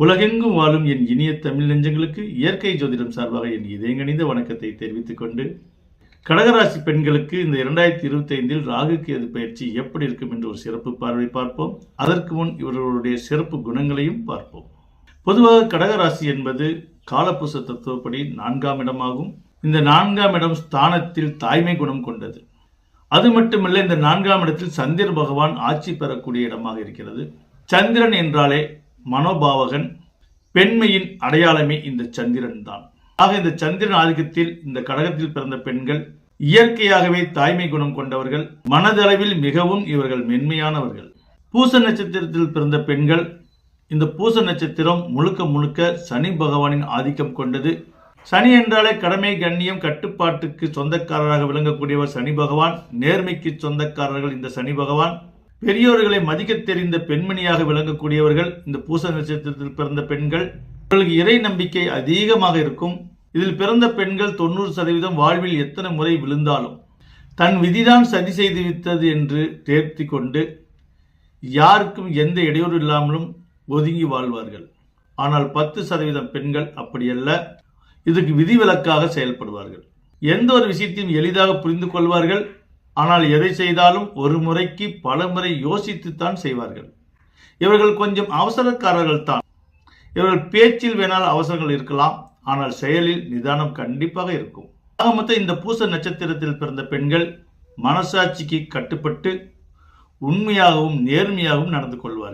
உலகெங்கும் வாழும் என் இனிய தமிழ் நெஞ்சங்களுக்கு இயற்கை ஜோதிடம் சார்பாக என் இதயங்கணிந்த வணக்கத்தை தெரிவித்துக் கொண்டு, கடகராசி பெண்களுக்கு இந்த 2025 ராகு கேது பயிற்சி எப்படி இருக்கும் என்று ஒரு சிறப்பு பார்வை பார்ப்போம். அதற்கு முன் இவர்களுடைய சிறப்பு குணங்களையும் பார்ப்போம். பொதுவாக கடகராசி என்பது காலபுருஷ தத்துவப்படி 4ஆம் இடமாகும். இந்த 4ஆம் இடம் ஸ்தானத்தில் தாய்மை குணம் கொண்டது. அது மட்டுமல்ல, இந்த 4ஆம் இடத்தில் சந்திர பகவான் ஆட்சி பெறக்கூடிய இடமாக இருக்கிறது. சந்திரன் என்றாலே மனோபாவகன், பெண்மையின் அடையாளமே இந்த சந்திரன் தான். ஆக இந்த சந்திரன் ஆதிக்கத்தில் இந்த கடகத்தில் பிறந்த பெண்கள் இயற்கையாகவே தாய்மை குணம் கொண்டவர்கள். மனதளவில் மிகவும் இவர்கள் மென்மையானவர்கள். பூச நட்சத்திரத்தில் பிறந்த பெண்கள், இந்த பூச நட்சத்திரம் முழுக்க முழுக்க சனி பகவானின் ஆதிக்கம் கொண்டது. சனி என்றாலே கடமை, கண்ணியம், கட்டுப்பாட்டுக்கு சொந்தக்காரராக விளங்கக்கூடியவர் சனி பகவான். நேர்மைக்கு சொந்தக்காரர்கள் இந்த சனி பகவான். பெரியோர்களை மதிக்க தெரிந்த பெண்மணியாக விளங்கக்கூடியவர்கள் இந்த பூச நட்சத்திரத்தில் பிறந்த பெண்கள். அவர்களுக்கு இறை நம்பிக்கை அதிகமாக இருக்கும். இதில் பிறந்த பெண்கள் 90% வாழ்வில் எத்தனை முறை விழுந்தாலும் தன் விதிதான் சதி செய்து விட்டது என்று தேர்த்தி கொண்டு யாருக்கும் எந்த இடையூறு இல்லாமலும் ஒதுங்கி வாழ்வார்கள். ஆனால் 10% பெண்கள் அப்படியல்ல, இதுக்கு விதிவிலக்காக செயல்படுவார்கள். எந்த ஒரு விஷயத்தையும் எளிதாக புரிந்து கொள்வார்கள். ஆனால் எதை செய்தாலும் ஒரு முறைக்கு பல முறை யோசித்துத்தான் செய்வார்கள். இவர்கள் கொஞ்சம் அவசரக்காரர்கள் தான். இவர்கள் பேச்சில் வேணால் அவசரங்கள் இருக்கலாம், ஆனால் செயலில் நிதானம் கண்டிப்பாக இருக்கும். ஆக மொத்தம் இந்த பூச நட்சத்திரத்தில் பிறந்த பெண்கள் மனசாட்சிக்கு கட்டுப்பட்டு உண்மையாகவும் நேர்மையாகவும் நடந்து கொள்வார்கள்.